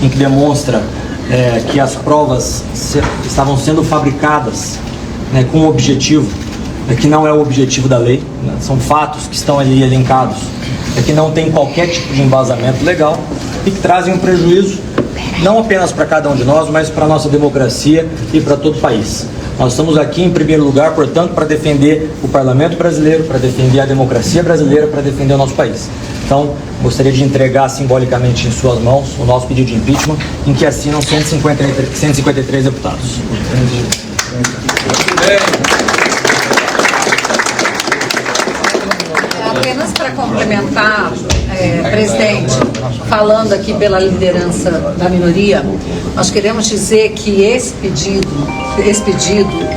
em que demonstra que as provas estavam sendo fabricadas, né, com um objetivo que não é o objetivo da lei, né, são fatos que estão ali elencados, que não tem qualquer tipo de embasamento legal e que trazem um prejuízo não apenas para cada um de nós, mas para a nossa democracia e para todo o país. Nós estamos aqui, em primeiro lugar, portanto, para defender o parlamento brasileiro, para defender a democracia brasileira, para defender o nosso país. Então, gostaria de entregar simbolicamente em suas mãos o nosso pedido de impeachment, em que assinam 153 deputados. Apenas para complementar, presidente, falando aqui pela liderança da minoria, nós queremos dizer que esse pedido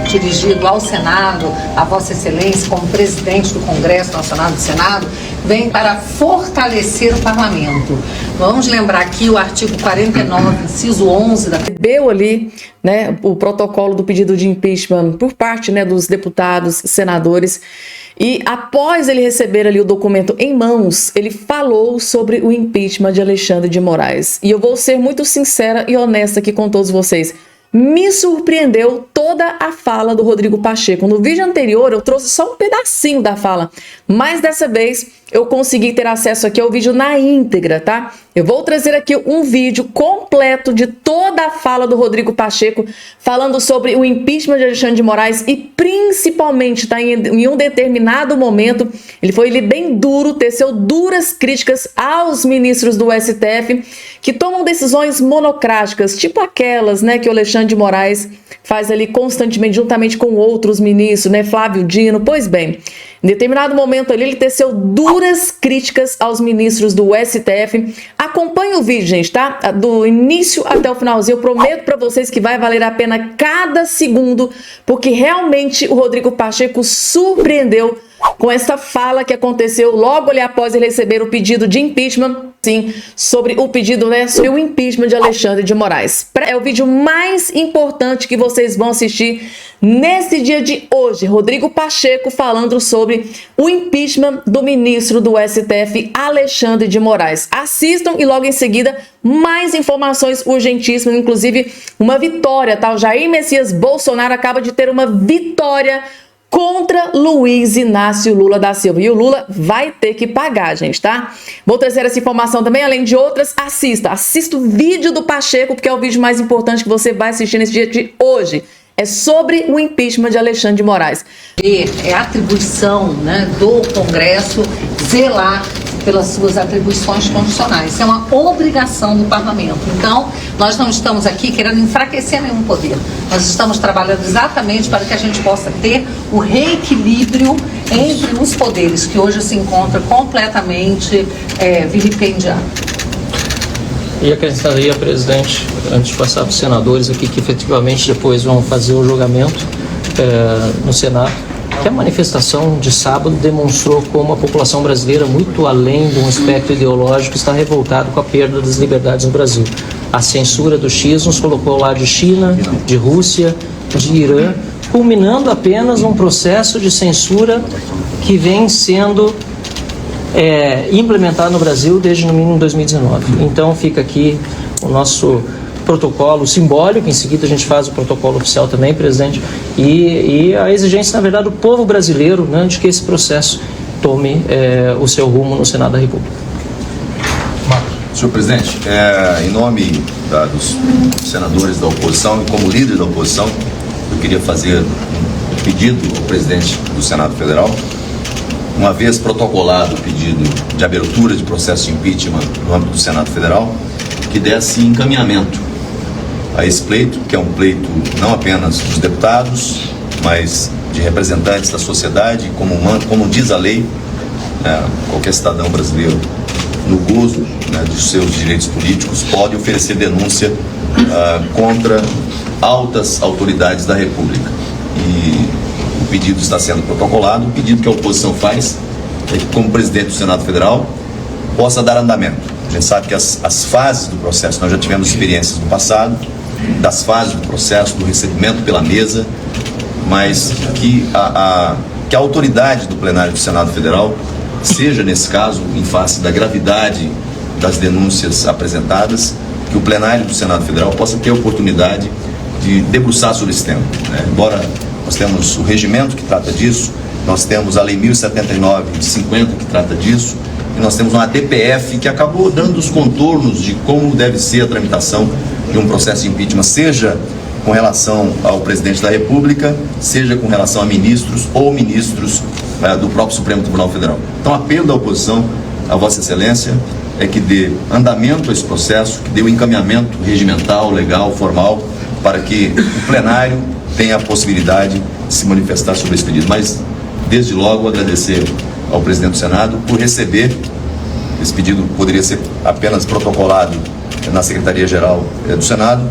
dirigido ao Senado, a Vossa Excelência, como presidente do Congresso Nacional do Senado, vem para fortalecer o parlamento. Vamos lembrar aqui o artigo 49, inciso 11 da... Recebeu ali, né, o protocolo do pedido de impeachment por parte, né, dos deputados, senadores. E após ele receber ali o documento em mãos, ele falou sobre o impeachment de Alexandre de Moraes. E eu vou ser muito sincera e honesta aqui com todos vocês. Me surpreendeu toda a fala do Rodrigo Pacheco. No vídeo anterior eu trouxe só um pedacinho da fala, mas dessa vez eu consegui ter acesso aqui ao vídeo na íntegra, tá? Eu vou trazer aqui um vídeo completo de toda a fala do Rodrigo Pacheco, falando sobre o impeachment de Alexandre de Moraes e principalmente, tá, em um determinado momento, ele foi bem duro, teceu duras críticas aos ministros do STF que tomam decisões monocráticas, tipo aquelas, né, que o Alexandre de Moraes faz ali constantemente, juntamente com outros ministros, né, Flávio Dino. Pois bem, em determinado momento ali, ele teceu duras críticas aos ministros do STF. Acompanhe o vídeo, gente, tá? Do início até o finalzinho. Eu prometo para vocês que vai valer a pena cada segundo, porque realmente o Rodrigo Pacheco surpreendeu com essa fala que aconteceu logo ali após ele receber o pedido de impeachment, sim, sobre o pedido, né, sobre o impeachment de Alexandre de Moraes. É o vídeo mais importante que vocês vão assistir nesse dia de hoje. Rodrigo Pacheco falando sobre o impeachment do ministro do STF, Alexandre de Moraes. Assistam e logo em seguida mais informações urgentíssimas, inclusive uma vitória, tá? O Jair Messias Bolsonaro acaba de ter uma vitória contra Luiz Inácio Lula da Silva. E o Lula vai ter que pagar, gente, tá? Vou trazer essa informação também, além de outras, assista o vídeo do Pacheco, porque é o vídeo mais importante que você vai assistir nesse dia de hoje. É sobre o impeachment de Alexandre de Moraes. É atribuição, né, do Congresso zelar pelas suas atribuições constitucionais. Isso é uma obrigação do parlamento. Então, nós não estamos aqui querendo enfraquecer nenhum poder. Nós estamos trabalhando exatamente para que a gente possa ter o reequilíbrio entre os poderes, que hoje se encontra completamente vilipendiado. E acrescentaria, presidente, antes de passar para os senadores aqui, que efetivamente depois vão fazer o julgamento no Senado, que a manifestação de sábado demonstrou como a população brasileira, muito além de um espectro ideológico, está revoltada com a perda das liberdades no Brasil. A censura do X nos colocou ao lado de China, de Rússia, de Irã, culminando apenas num processo de censura que vem sendo implementado no Brasil desde no mínimo 2019. Então fica aqui o nosso protocolo simbólico, em seguida a gente faz o protocolo oficial também, presidente, e a exigência, na verdade, do povo brasileiro, né, de que esse processo tome o seu rumo no Senado da República. Senhor presidente, em nome dos senadores da oposição e como líder da oposição, eu queria fazer um pedido ao presidente do Senado Federal, uma vez protocolado o pedido de abertura de processo de impeachment no âmbito do Senado Federal, que desse encaminhamento a esse pleito, que é um pleito não apenas dos deputados, mas de representantes da sociedade, como diz a lei, qualquer cidadão brasileiro, no gozo, né, dos seus direitos políticos, pode oferecer denúncia contra altas autoridades da República. E o pedido está sendo protocolado. O pedido que a oposição faz é que, como presidente do Senado Federal, possa dar andamento. A gente sabe que as fases do processo, nós já tivemos experiências no passado, das fases do processo, do recebimento pela mesa, mas que a autoridade do plenário do Senado Federal seja, nesse caso, em face da gravidade das denúncias apresentadas, que o plenário do Senado Federal possa ter a oportunidade de debruçar sobre esse tema, né? Embora nós temos o regimento que trata disso, nós temos a Lei 1079 de 50 que trata disso, e nós temos uma DPF que acabou dando os contornos de como deve ser a tramitação de um processo de impeachment, seja com relação ao presidente da República, seja com relação a ministros ou ministros do próprio Supremo Tribunal Federal. Então, apelo da oposição a Vossa Excelência é que dê andamento a esse processo, que dê o encaminhamento regimental, legal, formal, para que o plenário tenha a possibilidade de se manifestar sobre esse pedido. Mas, desde logo, agradecer ao presidente do Senado por receber. Esse pedido poderia ser apenas protocolado na Secretaria-Geral do Senado,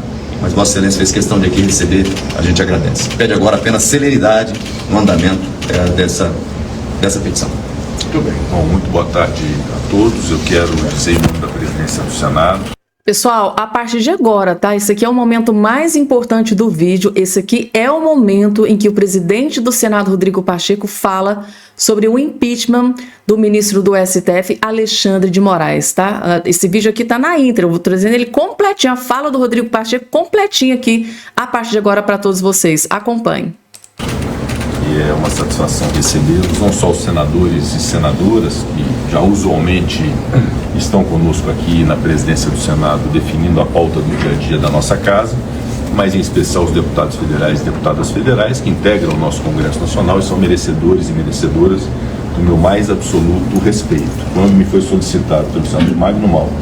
mas Vossa Excelência fez questão de aqui receber, a gente agradece. Pede agora apenas celeridade no andamento dessa petição. Muito bem. Bom, muito boa tarde a todos. Eu quero dizer em nome da presidência do Senado. Pessoal, a partir de agora, tá? Esse aqui é o momento mais importante do vídeo. Esse aqui é o momento em que o presidente do Senado, Rodrigo Pacheco, fala sobre o impeachment do ministro do STF, Alexandre de Moraes, tá? Esse vídeo aqui tá na íntegra, eu vou trazendo ele completinho, a fala do Rodrigo Pacheco completinho aqui, a partir de agora para todos vocês. Acompanhem. E é uma satisfação recebê-los, não só os senadores e senadoras, que já usualmente estão conosco aqui na presidência do Senado, definindo a pauta do dia a dia da nossa casa, mas em especial os deputados federais e deputadas federais que integram o nosso Congresso Nacional e são merecedores e merecedoras do meu mais absoluto respeito. Quando me foi solicitado pelo senador Magno Malta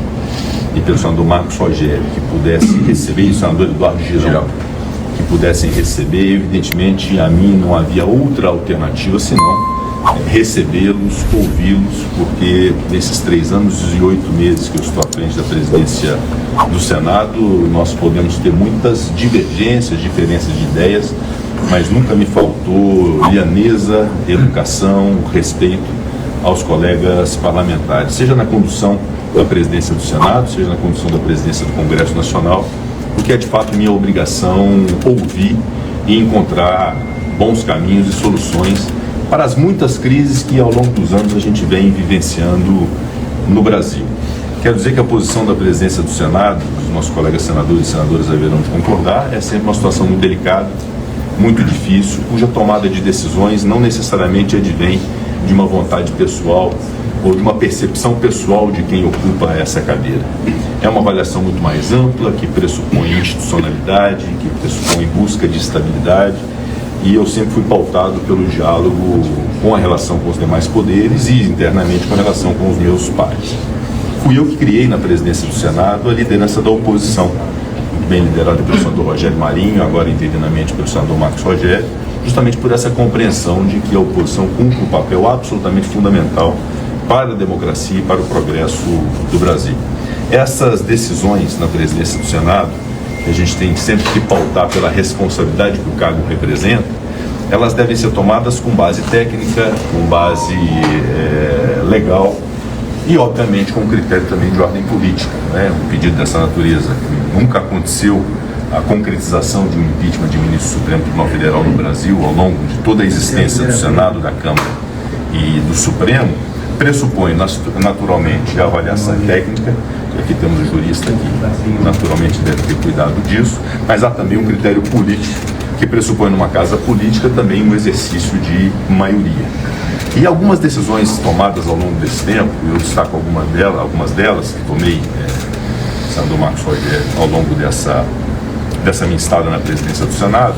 e pelo senador Marcos Rogério que pudesse receber, e o senador Eduardo Girão, que pudessem receber, evidentemente a mim não havia outra alternativa senão recebê-los, ouvi-los, porque nesses 3 anos e 8 meses que eu estou à frente da presidência do Senado, nós podemos ter muitas divergências, diferenças de ideias, mas nunca me faltou lianeza, educação, respeito aos colegas parlamentares, seja na condução da presidência do Senado, seja na condução da presidência do Congresso Nacional, porque é de fato minha obrigação ouvir e encontrar bons caminhos e soluções para as muitas crises que ao longo dos anos a gente vem vivenciando no Brasil. Quero dizer que a posição da presidência do Senado, os nossos colegas senadores e senadoras haverão de concordar, é sempre uma situação muito delicada, muito difícil, cuja tomada de decisões não necessariamente advém de uma vontade pessoal ou de uma percepção pessoal de quem ocupa essa cadeira. É uma avaliação muito mais ampla, que pressupõe institucionalidade, que pressupõe busca de estabilidade, e eu sempre fui pautado pelo diálogo com a relação com os demais poderes e internamente com a relação com os meus pares. Fui eu que criei na presidência do Senado a liderança da oposição, bem liderada pelo senador Rogério Marinho, agora interinamente pelo senador Marcos Rogério, justamente por essa compreensão de que a oposição cumpre um papel absolutamente fundamental para a democracia e para o progresso do Brasil. Essas decisões na presidência do Senado, que a gente tem sempre que pautar pela responsabilidade que o cargo representa, elas devem ser tomadas com base técnica, com base legal e, obviamente, com critério também de ordem política, né? Um pedido dessa natureza, que nunca aconteceu a concretização de um impeachment de ministro do Supremo Tribunal Federal no Brasil ao longo de toda a existência do Senado, da Câmara e do Supremo, pressupõe naturalmente a avaliação técnica, e aqui temos o jurista que naturalmente deve ter cuidado disso, mas há também um critério político que pressupõe numa casa política também um exercício de maioria. E algumas decisões tomadas ao longo desse tempo, eu destaco algumas delas que tomei, senador Marcos Rogério, ao longo dessa minha estada na presidência do Senado.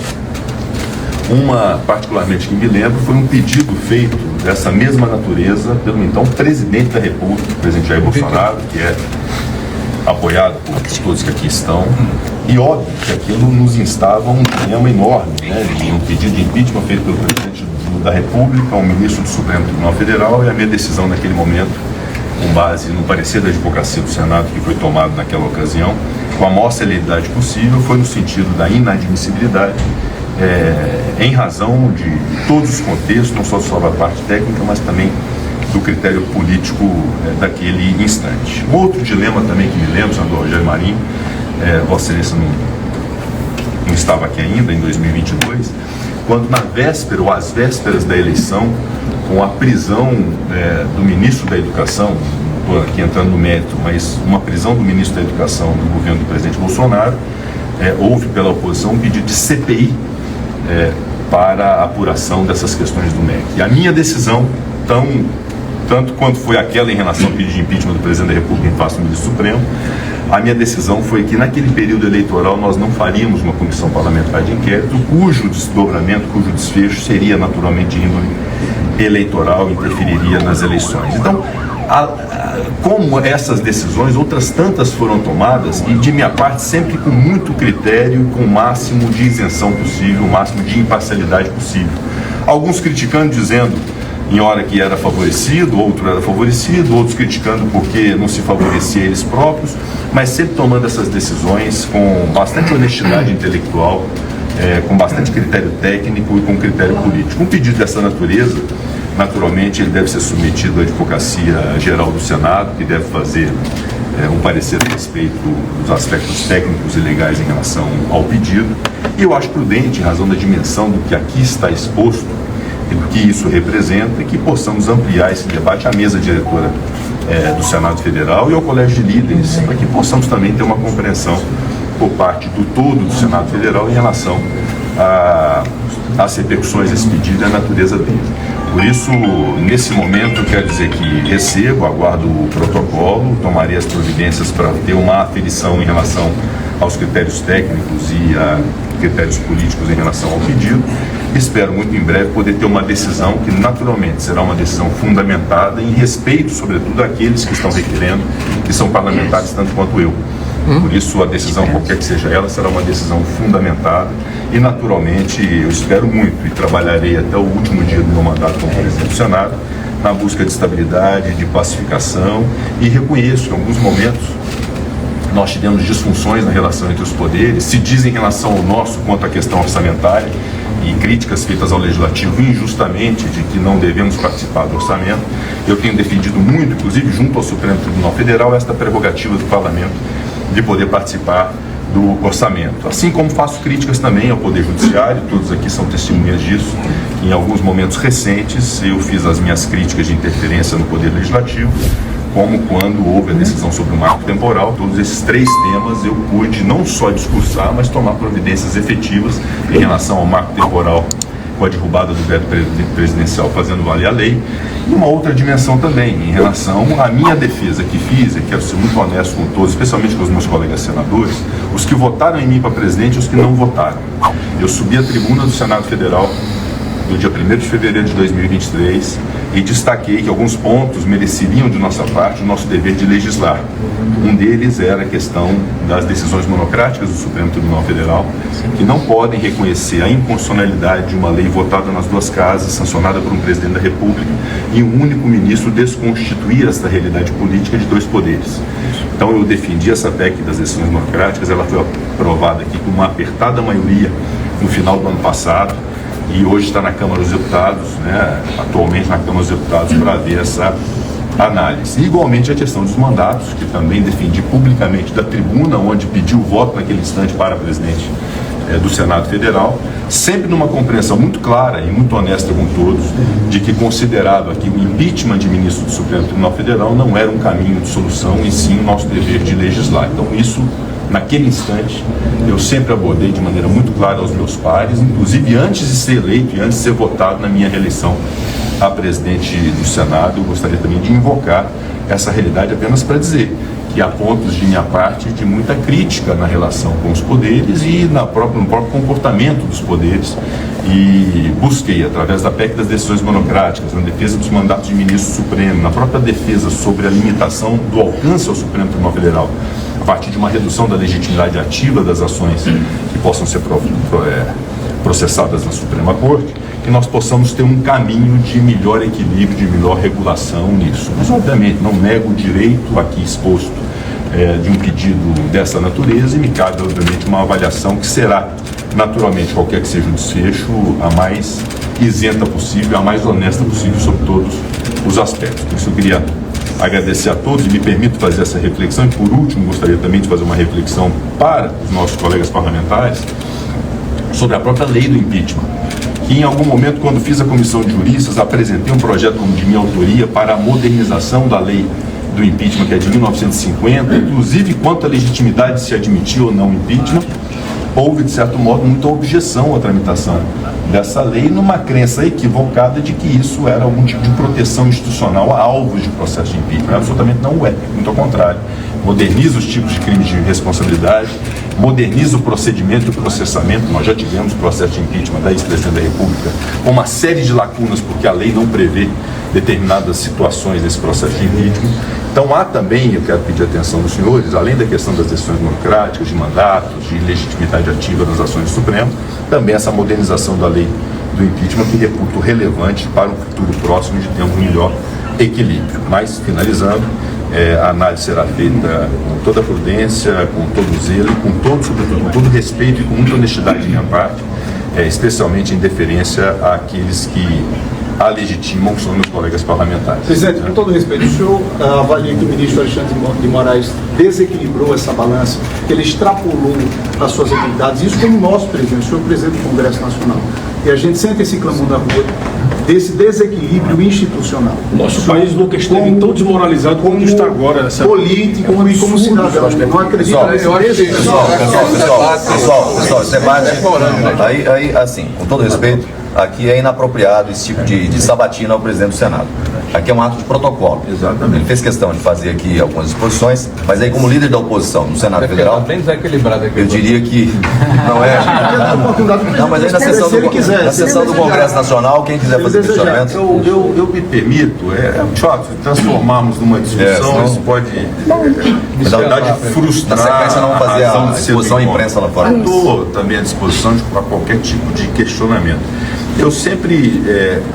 Uma, particularmente, que me lembro, foi um pedido feito dessa mesma natureza pelo então presidente da República, o presidente Jair Bolsonaro, que é apoiado por todos que aqui estão, e óbvio que aquilo nos instava a um dilema enorme, né? Um pedido de impeachment feito pelo presidente da República, ao ministro do Supremo Tribunal Federal, e a minha decisão naquele momento, com base no parecer da advocacia do Senado que foi tomado naquela ocasião, com a maior celeridade possível, foi no sentido da inadmissibilidade, em razão de todos os contextos, não só sobre a parte técnica, mas também do critério político daquele instante. Um outro dilema também que me lembro, senador Rogério Marinho, Vossa Excelência não estava aqui ainda, em 2022, quando na véspera ou às vésperas da eleição, com a prisão do ministro da Educação, não estou aqui entrando no mérito, mas uma prisão do ministro da Educação do governo do presidente Bolsonaro, houve pela oposição um pedido de CPI para a apuração dessas questões do MEC. E a minha decisão, tanto quanto foi aquela em relação ao pedido de impeachment do presidente da República em face do ministro Supremo, a minha decisão foi que naquele período eleitoral nós não faríamos uma comissão parlamentar de inquérito cujo desdobramento, cujo desfecho seria naturalmente de índole eleitoral e interferiria nas eleições. Então, como essas decisões, outras tantas foram tomadas, e de minha parte sempre com muito critério, com o máximo de isenção possível, o máximo de imparcialidade possível. Alguns criticando, dizendo em hora que era favorecido, outro era favorecido, outros criticando porque não se favorecia eles próprios, mas sempre tomando essas decisões com bastante honestidade intelectual, com bastante critério técnico e com critério político. Um pedido dessa natureza, naturalmente, ele deve ser submetido à Advocacia Geral do Senado, que deve fazer um parecer a respeito dos aspectos técnicos e legais em relação ao pedido. E eu acho prudente, em razão da dimensão do que aqui está exposto, e do que isso representa, que possamos ampliar esse debate à mesa diretora do Senado Federal e ao Colégio de Líderes, para que possamos também ter uma compreensão por parte do todo do Senado Federal em relação às repercussões desse pedido e à natureza dele. Por isso, nesse momento, eu quero dizer que aguardo o protocolo, tomarei as providências para ter uma aferição em relação aos critérios técnicos e a critérios políticos em relação ao pedido. Espero muito em breve poder ter uma decisão que naturalmente será uma decisão fundamentada em respeito, sobretudo, àqueles que estão requerendo, que são parlamentares tanto quanto eu. Por isso, a decisão, qualquer que seja ela, será uma decisão fundamentada e, naturalmente, eu espero muito e trabalharei até o último dia do meu mandato como presidente do Senado na busca de estabilidade, de pacificação, e reconheço que em alguns momentos nós tivemos disfunções na relação entre os poderes, se diz em relação ao nosso quanto à questão orçamentária e críticas feitas ao Legislativo injustamente de que não devemos participar do orçamento. Eu tenho defendido muito, inclusive junto ao Supremo Tribunal Federal, esta prerrogativa do Parlamento de poder participar do orçamento. Assim como faço críticas também ao Poder Judiciário, todos aqui são testemunhas disso. Em alguns momentos recentes eu fiz as minhas críticas de interferência no Poder Legislativo, como quando houve a decisão sobre o marco temporal. Todos esses três temas eu pude não só discursar, mas tomar providências efetivas em relação ao marco temporal, com a derrubada do veto presidencial fazendo valer a lei, e uma outra dimensão também, em relação à minha defesa que fiz, e quero ser muito honesto com todos, especialmente com os meus colegas senadores, os que votaram em mim para presidente e os que não votaram. Eu subi à tribuna do Senado Federal no dia 1º de fevereiro de 2023 e destaquei que alguns pontos mereceriam de nossa parte o nosso dever de legislar. Um deles era a questão das decisões monocráticas do Supremo Tribunal Federal, que não podem reconhecer a inconstitucionalidade de uma lei votada nas duas casas, sancionada por um presidente da República, e um único ministro desconstituir esta realidade política de dois poderes. Então eu defendi essa PEC das decisões monocráticas, ela foi aprovada aqui com uma apertada maioria no final do ano passado, e hoje está na Câmara dos Deputados, atualmente na Câmara dos Deputados, para ver essa análise. E, igualmente, a questão dos mandatos, que também defendi publicamente da tribuna, onde pedi o voto naquele instante para presidente do Senado Federal, sempre numa compreensão muito clara e muito honesta com todos, de que considerado aqui o impeachment de ministro do Supremo Tribunal Federal não era um caminho de solução, e sim o nosso dever de legislar. Então, isso, naquele instante, eu sempre abordei de maneira muito clara aos meus pares, inclusive antes de ser eleito e antes de ser votado na minha reeleição a presidente do Senado. Eu gostaria também de invocar essa realidade apenas para dizer que há pontos de minha parte de muita crítica na relação com os poderes e no próprio comportamento dos poderes, e busquei, através da PEC das decisões monocráticas, na defesa dos mandatos de ministro supremo, na própria defesa sobre a limitação do alcance ao Supremo Tribunal Federal, a partir de uma redução da legitimidade ativa das ações que possam ser processadas na Suprema Corte, que nós possamos ter um caminho de melhor equilíbrio, de melhor regulação nisso. Mas, obviamente, não nego o direito aqui exposto de um pedido dessa natureza, e me cabe, obviamente, uma avaliação que será, naturalmente, qualquer que seja o desfecho, a mais isenta possível, a mais honesta possível sobre todos os aspectos. Por isso eu queria agradecer a todos e me permito fazer essa reflexão. E, por último, gostaria também de fazer uma reflexão para os nossos colegas parlamentares sobre a própria lei do impeachment, que em algum momento, quando fiz a comissão de juristas, apresentei um projeto de minha autoria para a modernização da lei do impeachment, que é de 1950, inclusive quanto à legitimidade de se admitir ou não o impeachment, houve, de certo modo, muita objeção à tramitação dessa lei, numa crença equivocada de que isso era algum tipo de proteção institucional a alvos de processo de impeachment. Absolutamente não é, muito ao contrário. Moderniza os tipos de crimes de responsabilidade, moderniza o procedimento e o processamento. Nós já tivemos processo de impeachment da ex-presidente da República com uma série de lacunas, porque a lei não prevê determinadas situações nesse processo de impeachment. Então há também, eu quero pedir a atenção dos senhores, além da questão das decisões democráticas, de mandatos, de legitimidade ativa das ações do Supremo, também essa modernização da lei do impeachment que reputo relevante para um futuro próximo de termos um melhor equilíbrio. Mas, finalizando, a análise será feita com toda a prudência, com todo o zelo, sobretudo com todo o respeito e com muita honestidade de minha parte, especialmente em deferência àqueles que a legitimam, que são meus colegas parlamentares. Presidente, com todo respeito, o senhor avalia que o ministro Alexandre de Moraes desequilibrou essa balança, que ele extrapolou as suas habilidades, isso como nosso presidente, o senhor presidente do Congresso Nacional. E a gente sente esse clamor da rua desse desequilíbrio institucional. Nosso país nunca esteve tão desmoralizado como está agora. Nessa político e como cidadão. Não acredito Pessoal, esse debate, aí, assim, com todo respeito, aqui é inapropriado esse tipo de sabatina ao presidente do Senado. Aqui é um ato de protocolo. Exatamente. Ele fez questão de fazer aqui algumas exposições, mas aí como líder da oposição no Senado Federal, bem desequilibrado aqui. eu diria que não é... Não, mas aí na sessão do Congresso Nacional, quem quiser fazer questionamento... Eu me permito, de fato, transformarmos numa discussão, isso pode, na verdade, frustrar na sequência, não fazer a exposição à imprensa lá fora. Estou também à disposição para qualquer tipo de questionamento. Eu sempre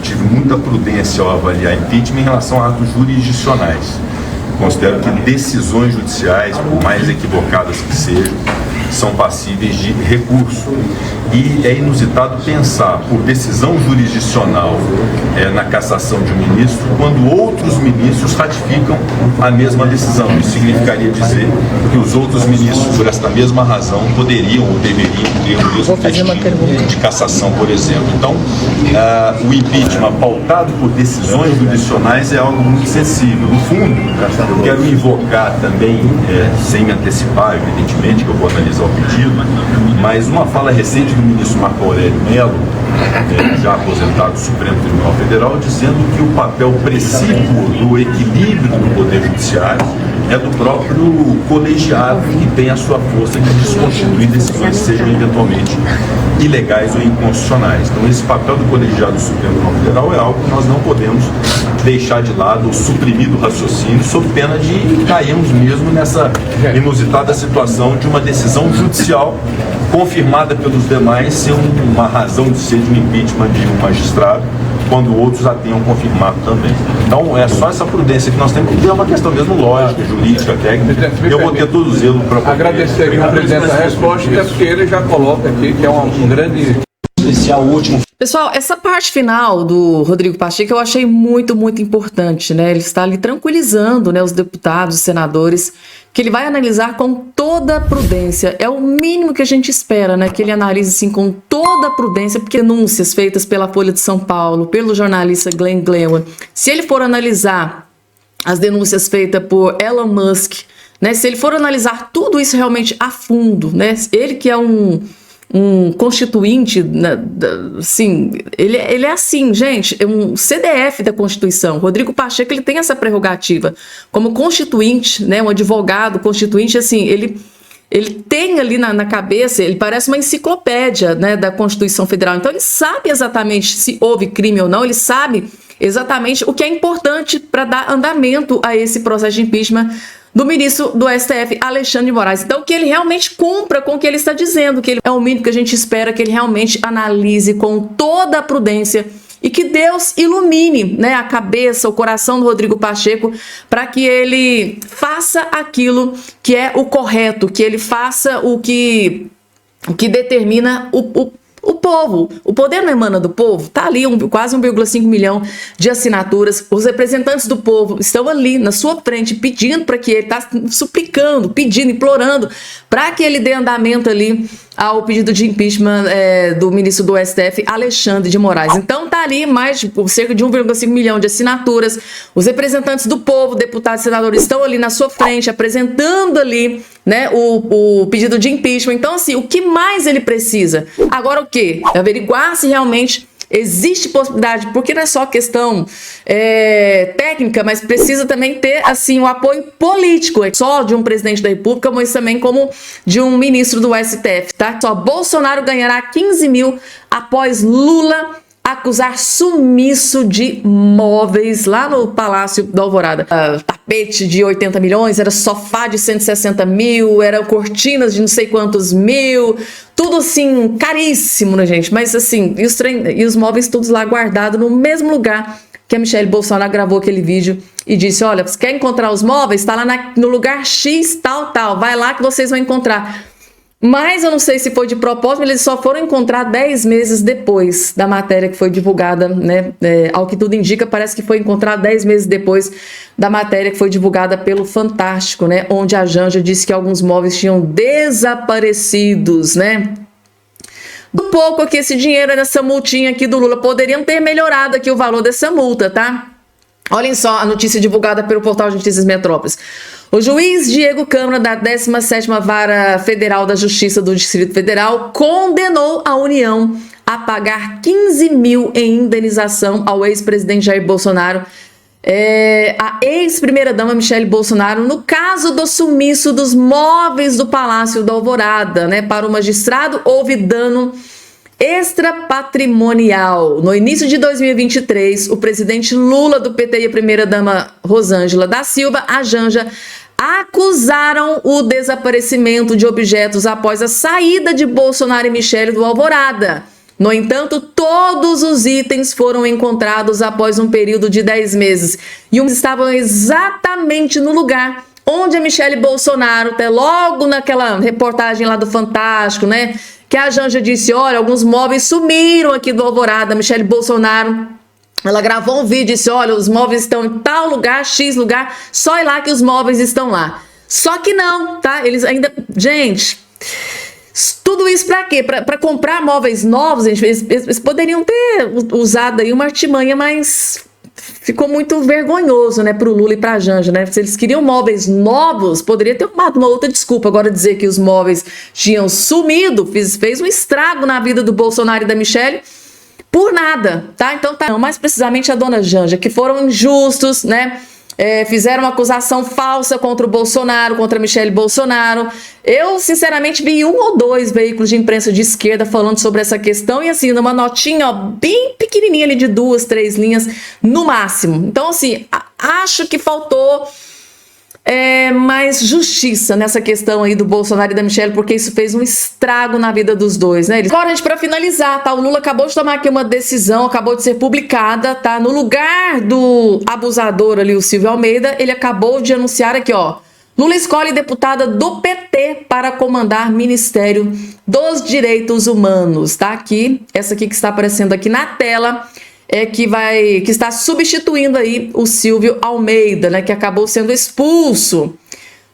tive muita prudência ao avaliar impeachment em relação a atos jurisdicionais. Considero que decisões judiciais, por mais equivocadas que sejam, são passíveis de recurso. E é inusitado pensar por decisão jurisdicional na cassação de um ministro, quando outros ministros ratificam a mesma decisão. Isso significaria dizer que os outros ministros, por esta mesma razão, poderiam ou deveriam ter o mesmo pedido de cassação, por exemplo. Então, o impeachment pautado por decisões jurisdicionais é algo muito sensível. No fundo, eu quero invocar também, sem me antecipar, evidentemente, que eu vou analisar o pedido, mas uma fala recente do ministro Marco Aurélio Mello, já aposentado do Supremo Tribunal Federal, dizendo que o papel precípuo do equilíbrio do Poder Judiciário é do próprio colegiado, que tem a sua força de desconstituir decisões que sejam eventualmente ilegais ou inconstitucionais. Então, esse papel do colegiado do Supremo Tribunal Federal é algo que nós não podemos deixar de lado ou suprimir do raciocínio, sob pena de cairmos mesmo nessa inusitada situação de uma decisão judicial confirmada pelos demais ser uma razão de ser de um impeachment de um magistrado, quando outros a tenham confirmado também. Então, é só essa prudência que nós temos que ter, é uma questão mesmo lógica, jurídica, técnica. Eu vou ter todo o zelo para poder... Agradecer ao presidente a resposta, é porque ele já coloca aqui que é um grande... Esse último. Pessoal, essa parte final do Rodrigo Pacheco eu achei muito, muito importante, né? Ele está ali tranquilizando, né, os deputados, os senadores, que ele vai analisar com toda a prudência. É o mínimo que a gente espera, né? Que ele analise assim com toda a prudência, porque denúncias feitas pela Folha de São Paulo, pelo jornalista Glenn Greenwald, se ele for analisar as denúncias feitas por Elon Musk, né? Se ele for analisar tudo isso realmente a fundo, né? Ele que é um constituinte, né, assim, ele é assim, gente, é um CDF da Constituição. Rodrigo Pacheco, ele tem essa prerrogativa como constituinte, né, um advogado constituinte, assim, ele tem ali na cabeça, ele parece uma enciclopédia, né, da Constituição Federal. Então ele sabe exatamente se houve crime ou não, ele sabe exatamente o que é importante para dar andamento a esse processo de impeachment do ministro do STF, Alexandre de Moraes. Então, que ele realmente cumpra com o que ele está dizendo, que ele é o mínimo que a gente espera, que ele realmente analise com toda a prudência e que Deus ilumine, né, a cabeça, o coração do Rodrigo Pacheco para que ele faça aquilo que é o correto, que ele faça o que determina o povo. O poder não emana do povo? Está ali quase 1,5 milhão de assinaturas. Os representantes do povo estão ali na sua frente pedindo para que ele, está suplicando, pedindo, implorando para que ele dê andamento ali ao pedido de impeachment do ministro do STF, Alexandre de Moraes. Então tá ali mais de cerca de 1,5 milhão de assinaturas. Os representantes do povo, deputados e senadores, estão ali na sua frente, apresentando ali, né, o pedido de impeachment. Então, assim, o que mais ele precisa? Agora o quê? Averiguar se realmente existe possibilidade, porque não é só questão técnica, mas precisa também ter, assim, o apoio político, só de um presidente da República, mas também como de um ministro do STF, tá? Só Bolsonaro ganhará 15 mil após Lula acusar sumiço de móveis lá no Palácio da Alvorada. Tapete de 80 milhões, era sofá de 160 mil, eram cortinas de não sei quantos mil, tudo assim, caríssimo, né, gente? Mas assim, e os móveis todos lá guardados no mesmo lugar que a Michelle Bolsonaro gravou aquele vídeo e disse, olha, você quer encontrar os móveis? Tá lá no lugar X, tal, vai lá que vocês vão encontrar. Mas eu não sei se foi de propósito, eles só foram encontrar 10 meses depois da matéria que foi divulgada, né? Ao que tudo indica, parece que foi encontrado 10 meses depois da matéria que foi divulgada pelo Fantástico, né? Onde a Janja disse que alguns móveis tinham desaparecidos, né? Um pouco que esse dinheiro nessa multinha aqui do Lula poderiam ter melhorado aqui o valor dessa multa, tá? Olhem só a notícia divulgada pelo portal de Notícias Metrópolis. O juiz Diego Câmara, da 17ª Vara Federal da Justiça do Distrito Federal, condenou a União a pagar 15 mil em indenização ao ex-presidente Jair Bolsonaro, a ex-primeira-dama Michelle Bolsonaro, no caso do sumiço dos móveis do Palácio da Alvorada, né? Para o magistrado, houve dano extrapatrimonial. No início de 2023, o presidente Lula do PT e a primeira-dama Rosângela da Silva, a Janja, acusaram o desaparecimento de objetos após a saída de Bolsonaro e Michelle do Alvorada. No entanto, todos os itens foram encontrados após um período de 10 meses e uns estavam exatamente no lugar onde a Michelle Bolsonaro, até logo naquela reportagem lá do Fantástico, né, que a Janja disse, olha, alguns móveis sumiram aqui do Alvorada. A Michelle Bolsonaro, ela gravou um vídeo e disse, olha, os móveis estão em tal lugar, X lugar, só ir lá que os móveis estão lá. Só que não, tá? Eles ainda... Gente, tudo isso pra quê? Pra comprar móveis novos, gente, eles poderiam ter usado aí uma artimanha, mas ficou muito vergonhoso, né, pro Lula e pra Janja, né? Se eles queriam móveis novos, poderia ter arrumado uma outra desculpa. Agora dizer que os móveis tinham sumido, fez um estrago na vida do Bolsonaro e da Michelle, por nada, tá? Então tá, mais precisamente a dona Janja, que foram injustos, né? Fizeram uma acusação falsa contra o Bolsonaro, contra a Michelle Bolsonaro. Eu, sinceramente, vi 1 ou 2 veículos de imprensa de esquerda falando sobre essa questão e, assim, numa notinha, ó, bem pequenininha ali de 2, 3 linhas no máximo. Então, assim, acho que faltou mais justiça nessa questão aí do Bolsonaro e da Michelle, porque isso fez um estrago na vida dos dois, né? Agora, gente, para finalizar, tá? O Lula acabou de tomar aqui uma decisão, acabou de ser publicada, tá? No lugar do abusador ali, o Silvio Almeida, ele acabou de anunciar aqui, ó, Lula escolhe deputada do PT para comandar Ministério dos Direitos Humanos, tá? Aqui, essa aqui que está aparecendo aqui na tela, que está substituindo aí o Silvio Almeida, né, que acabou sendo expulso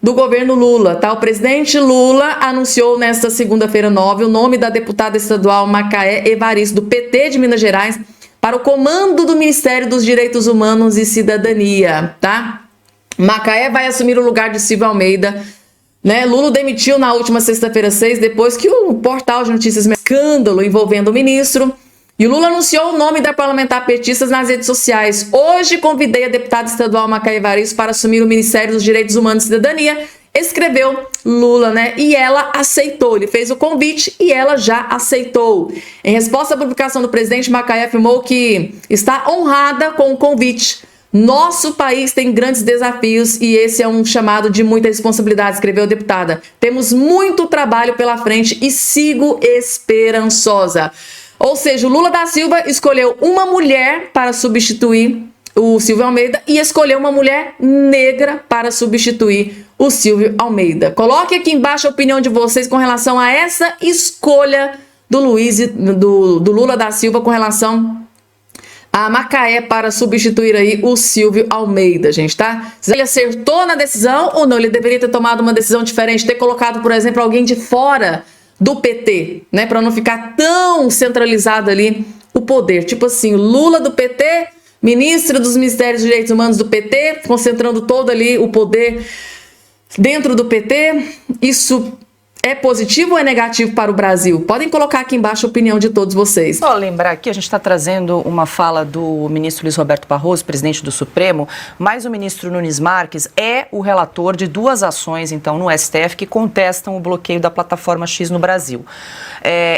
do governo Lula, tá? O presidente Lula anunciou nesta segunda-feira 9 o nome da deputada estadual Macaé Evaristo, do PT de Minas Gerais, para o comando do Ministério dos Direitos Humanos e Cidadania, tá? Macaé vai assumir o lugar de Silvio Almeida, né? Lula demitiu na última sexta-feira 6, depois que o portal de notícias escândalo envolvendo o ministro. E o Lula anunciou o nome da parlamentar petista nas redes sociais. Hoje convidei a deputada estadual Macaé Evaristo para assumir o Ministério dos Direitos Humanos e Cidadania. Escreveu Lula, né? E ela aceitou. Ele fez o convite e ela já aceitou. Em resposta à publicação do presidente, Macaé afirmou que está honrada com o convite. Nosso país tem grandes desafios e esse é um chamado de muita responsabilidade, escreveu a deputada. Temos muito trabalho pela frente e sigo esperançosa. Ou seja, o Lula da Silva escolheu uma mulher para substituir o Silvio Almeida e escolheu uma mulher negra para substituir o Silvio Almeida. Coloque aqui embaixo a opinião de vocês com relação a essa escolha do Lula da Silva com relação a Macaé para substituir aí o Silvio Almeida, gente, tá? Se ele acertou na decisão ou não, ele deveria ter tomado uma decisão diferente, ter colocado, por exemplo, alguém de fora do PT, né? Para não ficar tão centralizado ali o poder. Tipo assim, Lula do PT, ministro dos Ministérios dos Direitos Humanos do PT, concentrando todo ali o poder dentro do PT. Isso é positivo ou é negativo para o Brasil? Podem colocar aqui embaixo a opinião de todos vocês. Só lembrar aqui, a gente está trazendo uma fala do ministro Luiz Roberto Barroso, presidente do Supremo, mas o ministro Nunes Marques é o relator de 2 ações, então, no STF, que contestam o bloqueio da plataforma X no Brasil.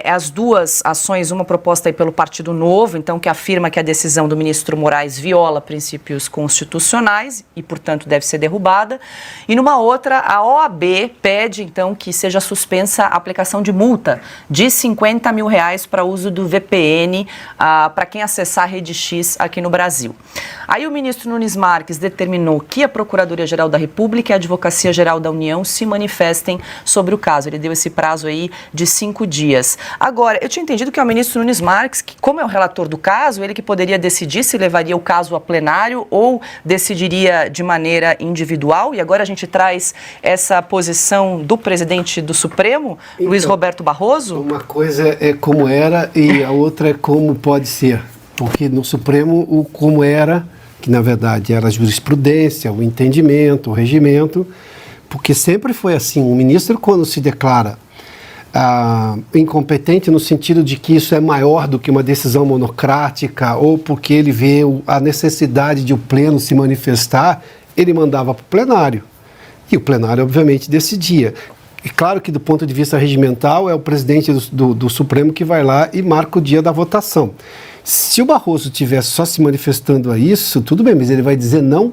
As 2 ações, uma proposta aí pelo Partido Novo, então, que afirma que a decisão do ministro Moraes viola princípios constitucionais e, portanto, deve ser derrubada. E numa outra, a OAB pede, então, que seja suspensa a aplicação de multa de R$50 mil para uso do VPN para quem acessar a Rede X aqui no Brasil. Aí o ministro Nunes Marques determinou que a Procuradoria-Geral da República e a Advocacia-Geral da União se manifestem sobre o caso. Ele deu esse prazo aí de 5 dias. Agora, eu tinha entendido que é o ministro Nunes Marques, que como é o relator do caso, ele que poderia decidir se levaria o caso a plenário ou decidiria de maneira individual, e agora a gente traz essa posição do presidente do Supremo, então, Luiz Roberto Barroso? Uma coisa é como era e a outra é como pode ser. Porque no Supremo, o como era, que na verdade era a jurisprudência, o entendimento, o regimento, porque sempre foi assim. Um ministro, quando se declara incompetente no sentido de que isso é maior do que uma decisão monocrática ou porque ele vê a necessidade de o pleno se manifestar, ele mandava para o plenário. E o plenário, obviamente, decidia. É claro que, do ponto de vista regimental, é o presidente do Supremo que vai lá e marca o dia da votação. Se o Barroso estivesse só se manifestando a isso, tudo bem, mas ele vai dizer não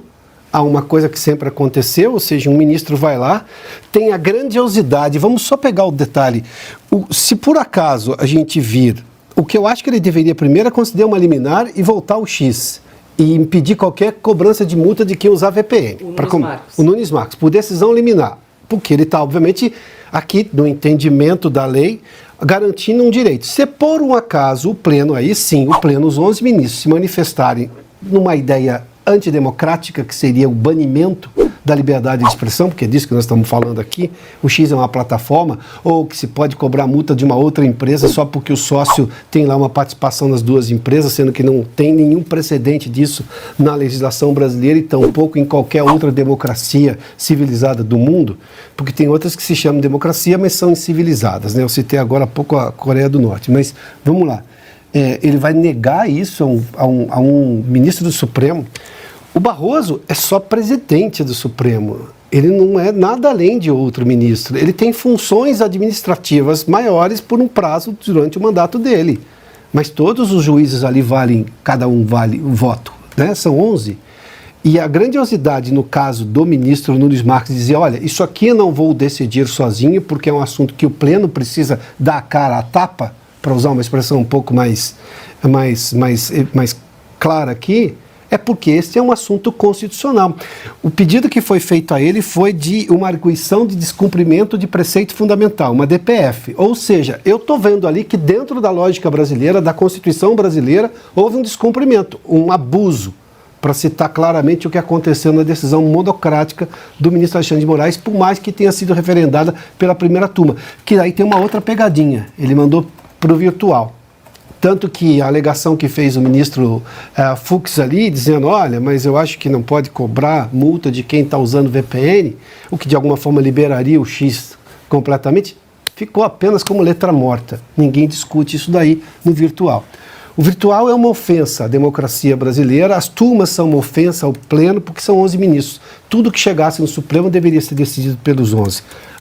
a uma coisa que sempre aconteceu, ou seja, um ministro vai lá, tem a grandiosidade, vamos só pegar o detalhe, se por acaso a gente vir, o que eu acho que ele deveria primeiro é conceder uma liminar e voltar ao X, e impedir qualquer cobrança de multa de quem usar VPN. O Nunes Marques, por decisão liminar. Porque ele está, obviamente, aqui no entendimento da lei, garantindo um direito. Se por um acaso o pleno, aí sim, o pleno, os 11 ministros se manifestarem numa ideia antidemocrática, que seria o banimento da liberdade de expressão, porque é disso que nós estamos falando aqui, o X é uma plataforma, ou que se pode cobrar multa de uma outra empresa só porque o sócio tem lá uma participação nas 2 empresas, sendo que não tem nenhum precedente disso na legislação brasileira e tampouco em qualquer outra democracia civilizada do mundo, porque tem outras que se chamam democracia, mas são incivilizadas, né? Eu citei agora há pouco a Coreia do Norte, mas vamos lá. Ele vai negar isso a um ministro do Supremo. O Barroso é só presidente do Supremo. Ele não é nada além de outro ministro. Ele tem funções administrativas maiores por um prazo durante o mandato dele. Mas todos os juízes ali valem, cada um vale um voto, né? São 11. E a grandiosidade no caso do ministro Nunes Marques dizer, olha, isso aqui eu não vou decidir sozinho porque é um assunto que o pleno precisa dar a cara à tapa, para usar uma expressão um pouco mais clara aqui, é porque este é um assunto constitucional. O pedido que foi feito a ele foi de uma arguição de descumprimento de preceito fundamental, uma DPF. Ou seja, eu estou vendo ali que dentro da lógica brasileira, da Constituição brasileira, houve um descumprimento, um abuso, para citar claramente o que aconteceu na decisão monocrática do ministro Alexandre de Moraes, por mais que tenha sido referendada pela primeira turma. Que aí tem uma outra pegadinha, ele mandou para o virtual. Tanto que a alegação que fez o ministro Fux ali, dizendo, olha, mas eu acho que não pode cobrar multa de quem está usando VPN, o que de alguma forma liberaria o X completamente, ficou apenas como letra morta. Ninguém discute isso daí no virtual. O virtual é uma ofensa à democracia brasileira, as turmas são uma ofensa ao pleno, porque são 11 ministros. Tudo que chegasse no Supremo deveria ser decidido pelos 11.